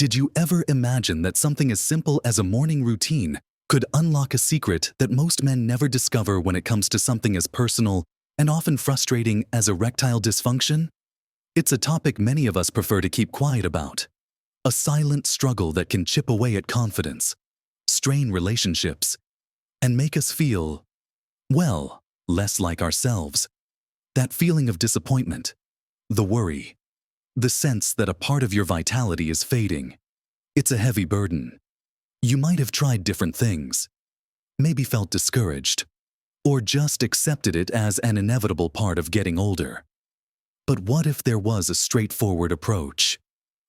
Did you ever imagine that something as simple as a morning routine could unlock a secret that most men never discover when it comes to something as personal and often frustrating as erectile dysfunction? It's a topic many of us prefer to keep quiet about. A silent struggle that can chip away at confidence, strain relationships, and make us feel, well, less like ourselves. That feeling of disappointment, the worry, the sense that a part of your vitality is fading. It's a heavy burden. You might have tried different things, maybe felt discouraged, or just accepted it as an inevitable part of getting older. But what if there was a straightforward approach?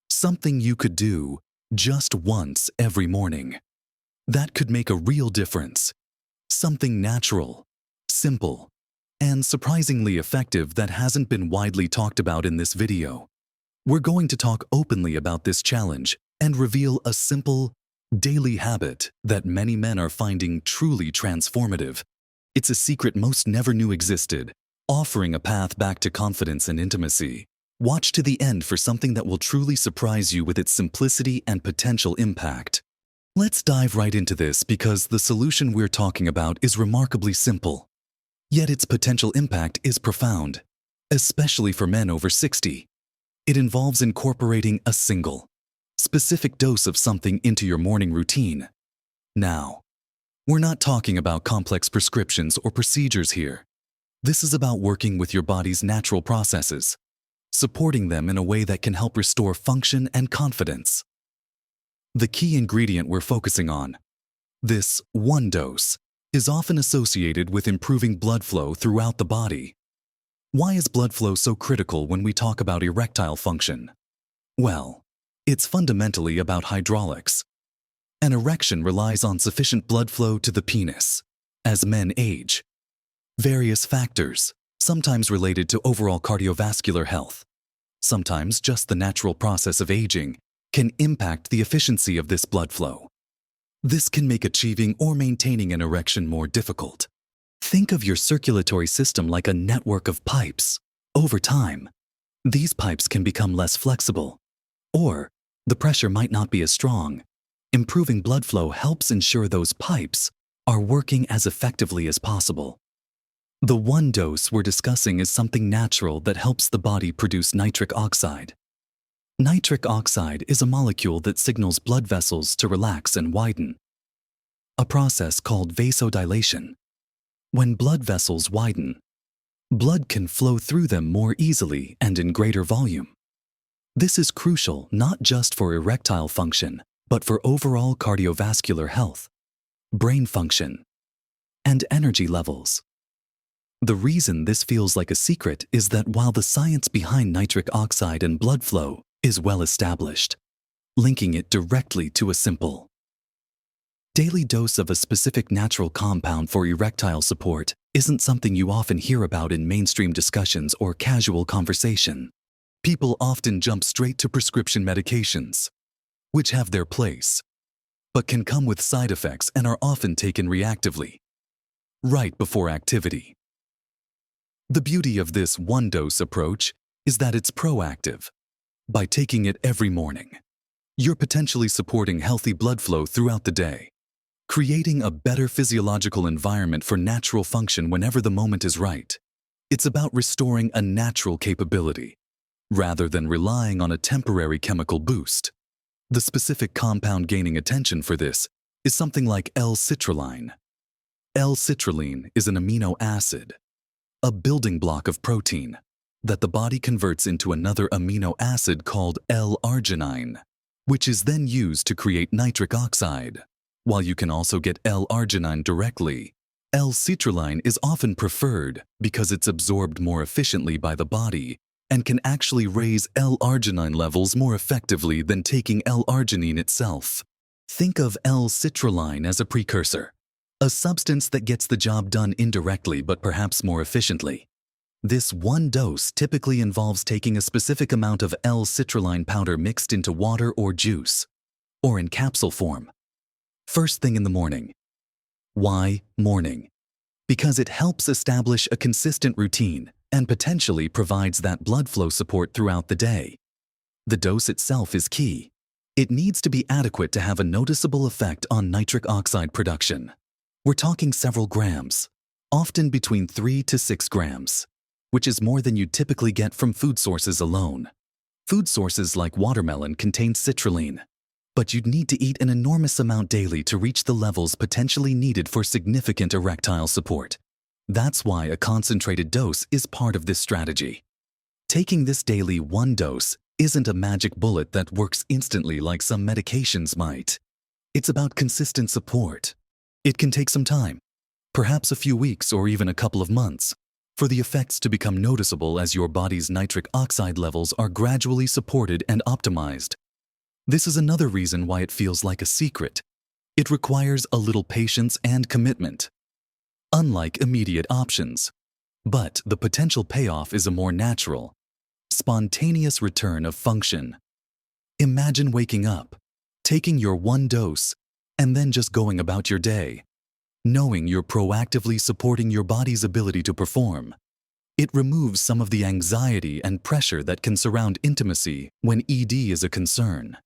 Something you could do just once every morning. That could make a real difference. Something natural, simple, and surprisingly effective that hasn't been widely talked about in this video. We're going to talk openly about this challenge and reveal a simple, daily habit that many men are finding truly transformative. It's a secret most never knew existed, offering a path back to confidence and intimacy. Watch to the end for something that will truly surprise you with its simplicity and potential impact. Let's dive right into this because the solution we're talking about is remarkably simple. Yet its potential impact is profound, especially for men over 60. It involves incorporating a single, specific dose of something into your morning routine. Now, we're not talking about complex prescriptions or procedures here. This is about working with your body's natural processes, supporting them in a way that can help restore function and confidence. The key ingredient we're focusing on, this one dose, is often associated with improving blood flow throughout the body. Why is blood flow so critical when we talk about erectile function? Well, it's fundamentally about hydraulics. An erection relies on sufficient blood flow to the penis. As men age, various factors, sometimes related to overall cardiovascular health, sometimes just the natural process of aging, can impact the efficiency of this blood flow. This can make achieving or maintaining an erection more difficult. Think of your circulatory system like a network of pipes. Over time, these pipes can become less flexible, or the pressure might not be as strong. Improving blood flow helps ensure those pipes are working as effectively as possible. The one dose we're discussing is something natural that helps the body produce nitric oxide. Nitric oxide is a molecule that signals blood vessels to relax and widen, a process called vasodilation. When blood vessels widen, blood can flow through them more easily and in greater volume. This is crucial not just for erectile function, but for overall cardiovascular health, brain function, and energy levels. The reason this feels like a secret is that while the science behind nitric oxide and blood flow is well established, linking it directly to a simple daily dose of a specific natural compound for erectile support isn't something you often hear about in mainstream discussions or casual conversation. People often jump straight to prescription medications, which have their place, but can come with side effects and are often taken reactively, right before activity. The beauty of this one-dose approach is that it's proactive. By taking it every morning, you're potentially supporting healthy blood flow throughout the day, creating a better physiological environment for natural function whenever the moment is right. It's about restoring a natural capability, rather than relying on a temporary chemical boost. The specific compound gaining attention for this is something like L-citrulline. L-citrulline is an amino acid, a building block of protein, that the body converts into another amino acid called L-arginine, which is then used to create nitric oxide. While you can also get L-arginine directly, L-citrulline is often preferred because it's absorbed more efficiently by the body and can actually raise L-arginine levels more effectively than taking L-arginine itself. Think of L-citrulline as a precursor, a substance that gets the job done indirectly but perhaps more efficiently. This one dose typically involves taking a specific amount of L-citrulline powder mixed into water or juice, or in capsule form, first thing in the morning. Why morning? Because it helps establish a consistent routine and potentially provides that blood flow support throughout the day. The dose itself is key. It needs to be adequate to have a noticeable effect on nitric oxide production. We're talking several grams, often between 3 to 6 grams, which is more than you typically get from food sources alone. Food sources like watermelon contain citrulline, but you'd need to eat an enormous amount daily to reach the levels potentially needed for significant erectile support. That's why a concentrated dose is part of this strategy. Taking this daily 1 dose isn't a magic bullet that works instantly like some medications might. It's about consistent support. It can take some time, perhaps a few weeks or even a couple of months, for the effects to become noticeable as your body's nitric oxide levels are gradually supported and optimized. This is another reason why it feels like a secret. It requires a little patience and commitment, unlike immediate options. But the potential payoff is a more natural, spontaneous return of function. Imagine waking up, taking your 1 dose, and then just going about your day, knowing you're proactively supporting your body's ability to perform. It removes some of the anxiety and pressure that can surround intimacy when ED is a concern.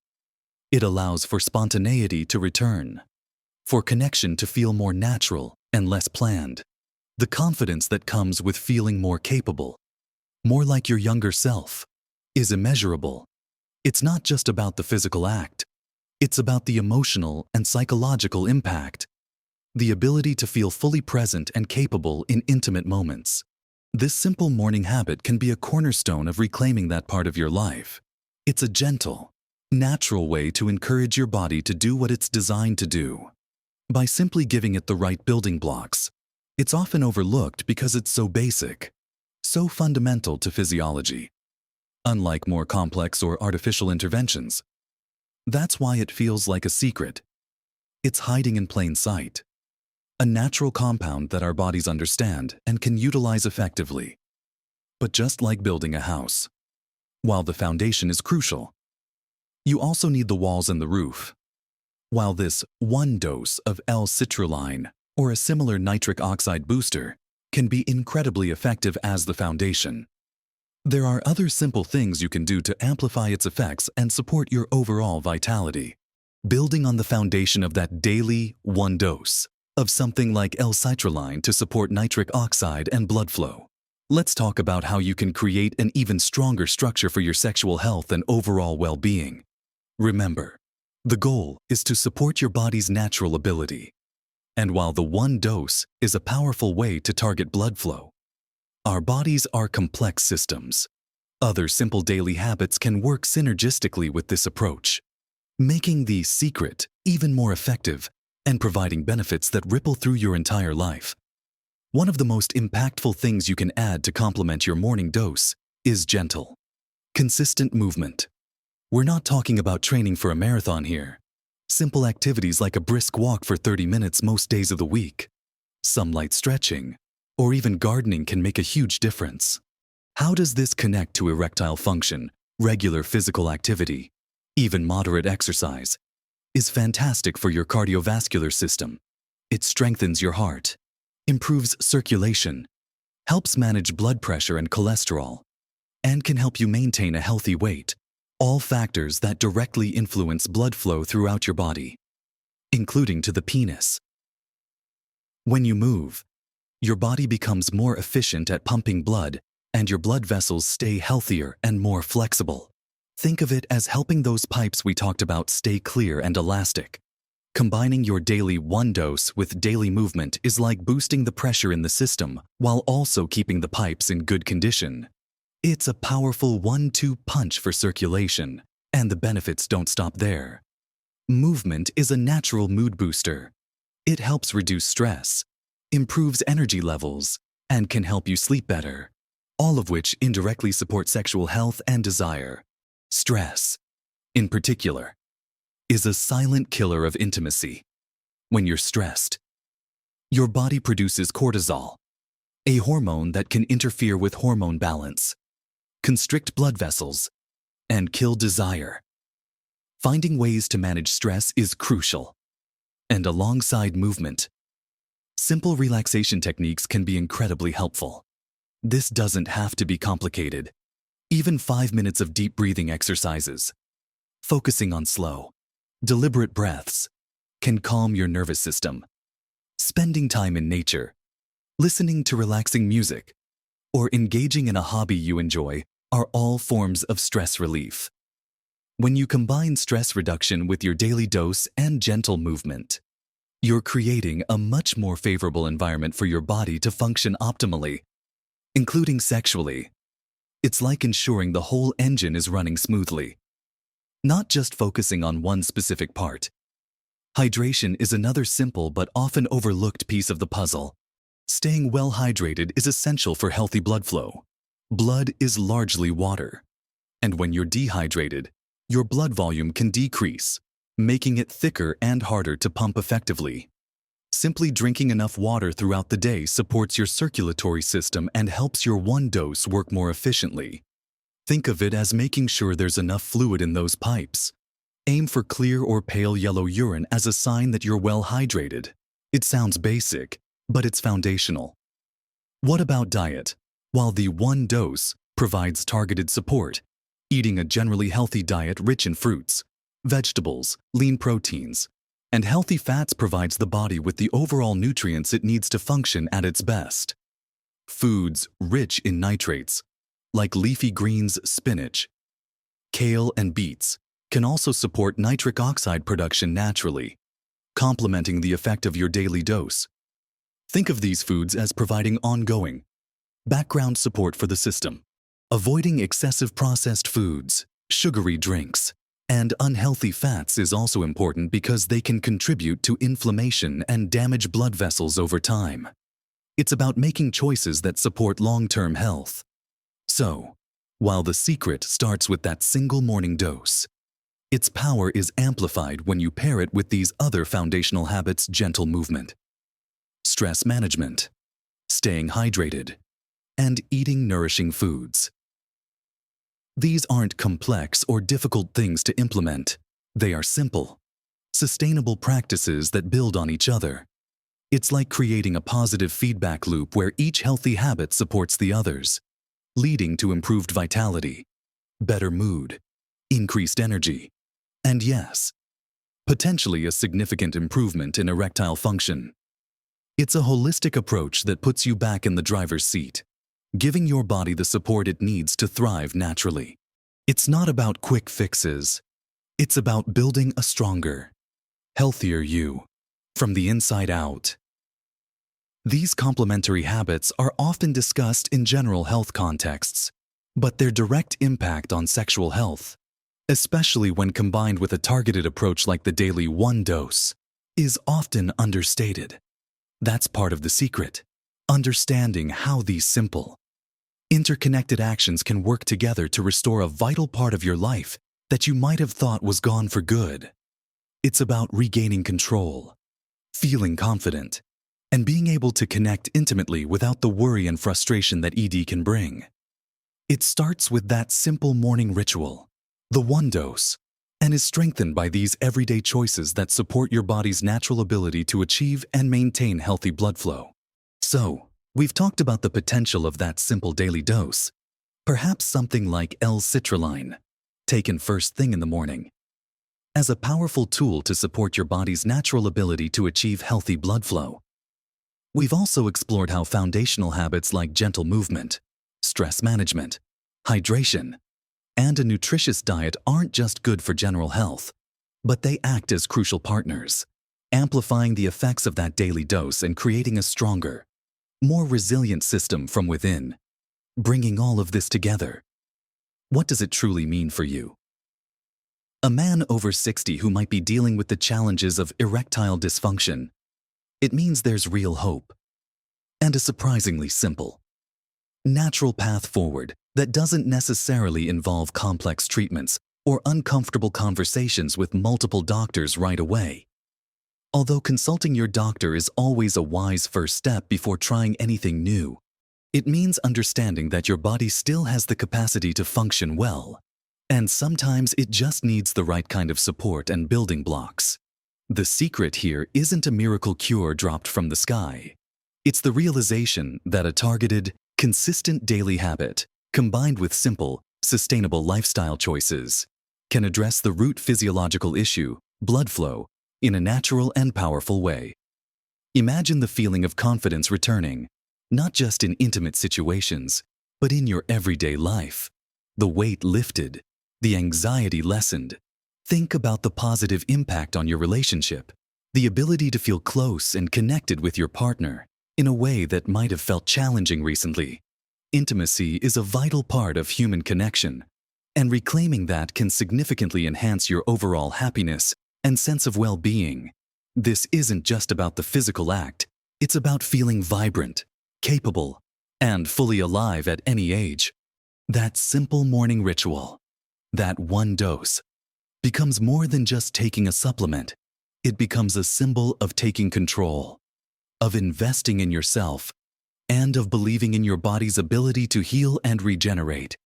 It allows for spontaneity to return, for connection to feel more natural and less planned. The confidence that comes with feeling more capable, more like your younger self, is immeasurable. It's not just about the physical act. It's about the emotional and psychological impact, the ability to feel fully present and capable in intimate moments. This simple morning habit can be a cornerstone of reclaiming that part of your life. It's a gentle, natural way to encourage your body to do what it's designed to do. By simply giving it the right building blocks, it's often overlooked because it's so basic, so fundamental to physiology. Unlike more complex or artificial interventions, that's why it feels like a secret. It's hiding in plain sight, a natural compound that our bodies understand and can utilize effectively. But just like building a house, while the foundation is crucial, you also need the walls and the roof. While this 1 dose of L-citrulline or a similar nitric oxide booster can be incredibly effective as the foundation, there are other simple things you can do to amplify its effects and support your overall vitality. Building on the foundation of that daily 1 dose of something like L-citrulline to support nitric oxide and blood flow, let's talk about how you can create an even stronger structure for your sexual health and overall well-being. Remember, the goal is to support your body's natural ability. And while the 1 dose is a powerful way to target blood flow, our bodies are complex systems. Other simple daily habits can work synergistically with this approach, making the secret even more effective and providing benefits that ripple through your entire life. One of the most impactful things you can add to complement your morning dose is gentle, consistent movement. We're not talking about training for a marathon here. Simple activities like a brisk walk for 30 minutes most days of the week, some light stretching, or even gardening can make a huge difference. How does this connect to erectile function? Regular physical activity, even moderate exercise, is fantastic for your cardiovascular system. It strengthens your heart, improves circulation, helps manage blood pressure and cholesterol, and can help you maintain a healthy weight. All factors that directly influence blood flow throughout your body, including to the penis. When you move, your body becomes more efficient at pumping blood, and your blood vessels stay healthier and more flexible. Think of it as helping those pipes we talked about stay clear and elastic. Combining your daily 1 dose with daily movement is like boosting the pressure in the system while also keeping the pipes in good condition. It's a powerful 1-2 punch for circulation, and the benefits don't stop there. Movement is a natural mood booster. It helps reduce stress, improves energy levels, and can help you sleep better, all of which indirectly support sexual health and desire. Stress, in particular, is a silent killer of intimacy. When you're stressed, your body produces cortisol, a hormone that can interfere with hormone balance, constrict blood vessels, and kill desire. Finding ways to manage stress is crucial. And alongside movement, simple relaxation techniques can be incredibly helpful. This doesn't have to be complicated. Even 5 minutes of deep breathing exercises, Focusing on slow, deliberate breaths can calm your nervous system. Spending time in nature, listening to relaxing music, or engaging in a hobby you enjoy are all forms of stress relief. When you combine stress reduction with your daily dose and gentle movement, you're creating a much more favorable environment for your body to function optimally, including sexually. It's like ensuring the whole engine is running smoothly, not just focusing on one specific part. Hydration is another simple but often overlooked piece of the puzzle. Staying well hydrated is essential for healthy blood flow. Blood is largely water, and when you're dehydrated, your blood volume can decrease, making it thicker and harder to pump effectively. Simply drinking enough water throughout the day supports your circulatory system and helps your one dose work more efficiently. Think of it as making sure there's enough fluid in those pipes. Aim for clear or pale yellow urine as a sign that you're well hydrated. It sounds basic, but it's foundational. What about diet? While the one dose provides targeted support, eating a generally healthy diet rich in fruits, vegetables, lean proteins, and healthy fats provides the body with the overall nutrients it needs to function at its best. Foods rich in nitrates, like leafy greens, spinach, kale, and beets, can also support nitric oxide production naturally, complementing the effect of your daily dose. Think of these foods as providing ongoing, background support for the system. Avoiding excessive processed foods, sugary drinks, and unhealthy fats is also important because they can contribute to inflammation and damage blood vessels over time. It's about making choices that support long-term health. So, while the secret starts with that single morning dose, its power is amplified when you pair it with these other foundational habits: gentle movement, stress management, staying hydrated, and eating nourishing foods. These aren't complex or difficult things to implement. They are simple, sustainable practices that build on each other. It's like creating a positive feedback loop where each healthy habit supports the others, leading to improved vitality, better mood, increased energy, and yes, potentially a significant improvement in erectile function. It's a holistic approach that puts you back in the driver's seat, giving your body the support it needs to thrive naturally. It's not about quick fixes. It's about building a stronger, healthier you, from the inside out. These complementary habits are often discussed in general health contexts, but their direct impact on sexual health, especially when combined with a targeted approach like the daily one dose, is often understated. That's part of the secret. Understanding how these simple, interconnected actions can work together to restore a vital part of your life that you might have thought was gone for good. It's about regaining control, feeling confident, and being able to connect intimately without the worry and frustration that ED can bring. It starts with that simple morning ritual, the one dose, and is strengthened by these everyday choices that support your body's natural ability to achieve and maintain healthy blood flow. So, we've talked about the potential of that simple daily dose, perhaps something like L-citrulline, taken first thing in the morning, as a powerful tool to support your body's natural ability to achieve healthy blood flow. We've also explored how foundational habits like gentle movement, stress management, hydration, and a nutritious diet aren't just good for general health, but they act as crucial partners, amplifying the effects of that daily dose and creating a stronger, more resilient system from within. Bringing all of this together, what does it truly mean for you? A man over 60 who might be dealing with the challenges of erectile dysfunction. It means there's real hope, and a surprisingly simple, natural path forward that doesn't necessarily involve complex treatments or uncomfortable conversations with multiple doctors right away. Although consulting your doctor is always a wise first step before trying anything new, it means understanding that your body still has the capacity to function well, and sometimes it just needs the right kind of support and building blocks. The secret here isn't a miracle cure dropped from the sky. It's the realization that a targeted, consistent daily habit, combined with simple, sustainable lifestyle choices, can address the root physiological issue, blood flow, in a natural and powerful way. Imagine the feeling of confidence returning, not just in intimate situations, but in your everyday life. The weight lifted, the anxiety lessened. Think about the positive impact on your relationship, the ability to feel close and connected with your partner in a way that might have felt challenging recently. Intimacy is a vital part of human connection, and reclaiming that can significantly enhance your overall happiness and sense of well-being. This isn't just about the physical act, it's about feeling vibrant, capable, and fully alive at any age. That simple morning ritual, that one dose, becomes more than just taking a supplement. It becomes a symbol of taking control, of investing in yourself, and of believing in your body's ability to heal and regenerate.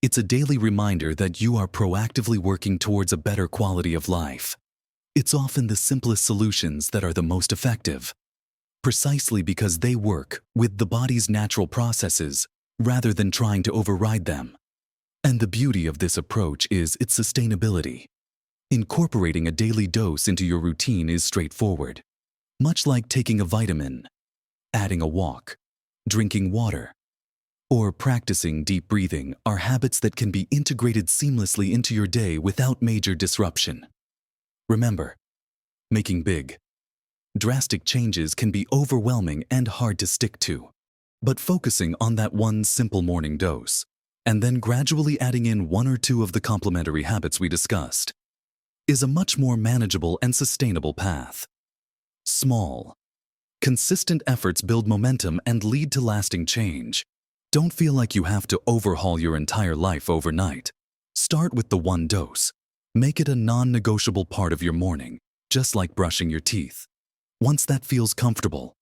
It's a daily reminder that you are proactively working towards a better quality of life. It's often the simplest solutions that are the most effective, precisely because they work with the body's natural processes rather than trying to override them. And the beauty of this approach is its sustainability. Incorporating a daily dose into your routine is straightforward, much like taking a vitamin, adding a walk, drinking water, or practicing deep breathing are habits that can be integrated seamlessly into your day without major disruption. Remember, making big, drastic changes can be overwhelming and hard to stick to, but focusing on that one simple morning dose, and then gradually adding in one or two of the complementary habits we discussed, is a much more manageable and sustainable path. Small, consistent efforts build momentum and lead to lasting change. Don't feel like you have to overhaul your entire life overnight. Start with the one dose. Make it a non-negotiable part of your morning, just like brushing your teeth. Once that feels comfortable,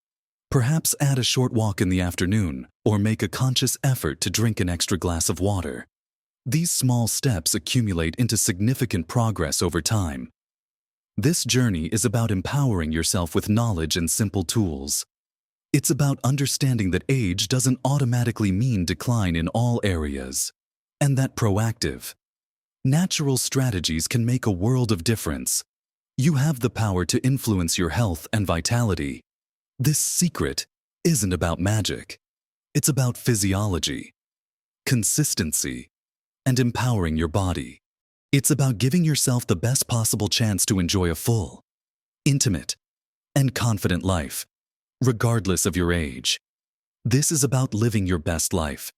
perhaps add a short walk in the afternoon or make a conscious effort to drink an extra glass of water. These small steps accumulate into significant progress over time. This journey is about empowering yourself with knowledge and simple tools. It's about understanding that age doesn't automatically mean decline in all areas, and that proactive, natural strategies can make a world of difference. You have the power to influence your health and vitality. This secret isn't about magic. It's about physiology, consistency, and empowering your body. It's about giving yourself the best possible chance to enjoy a full, intimate, and confident life, regardless of your age. This is about living your best life,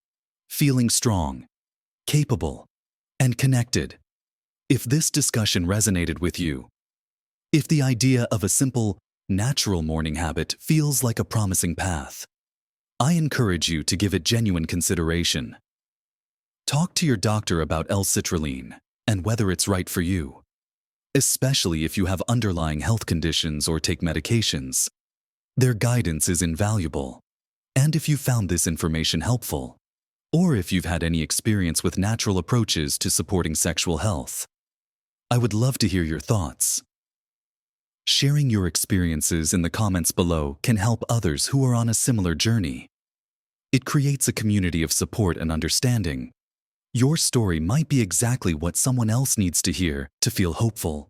feeling strong, capable, and connected. If this discussion resonated with you, if the idea of a simple, natural morning habit feels like a promising path, I encourage you to give it genuine consideration. Talk to your doctor about L-citrulline and whether it's right for you, especially if you have underlying health conditions or take medications. Their guidance is invaluable. And if you found this information helpful, or if you've had any experience with natural approaches to supporting sexual health, I would love to hear your thoughts. Sharing your experiences in the comments below can help others who are on a similar journey. It creates a community of support and understanding. Your story might be exactly what someone else needs to hear to feel hopeful.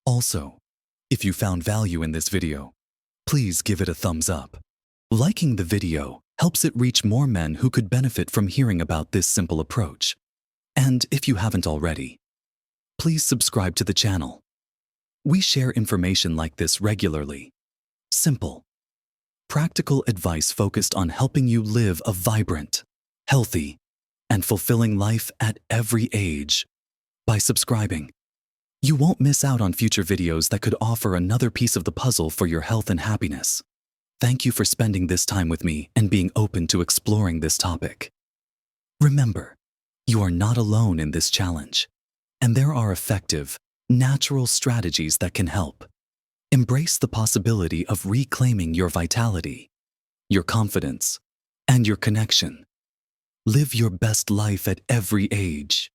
Also, if you found value in this video, please give it a thumbs up. Liking the video helps it reach more men who could benefit from hearing about this simple approach. And if you haven't already, please subscribe to the channel. We share information like this regularly. Simple, practical advice focused on helping you live a vibrant, healthy, and fulfilling life at every age. By subscribing, you won't miss out on future videos that could offer another piece of the puzzle for your health and happiness. Thank you for spending this time with me and being open to exploring this topic. Remember, you are not alone in this challenge, and there are effective, natural strategies that can help. Embrace the possibility of reclaiming your vitality, your confidence, and your connection. Live your best life at every age.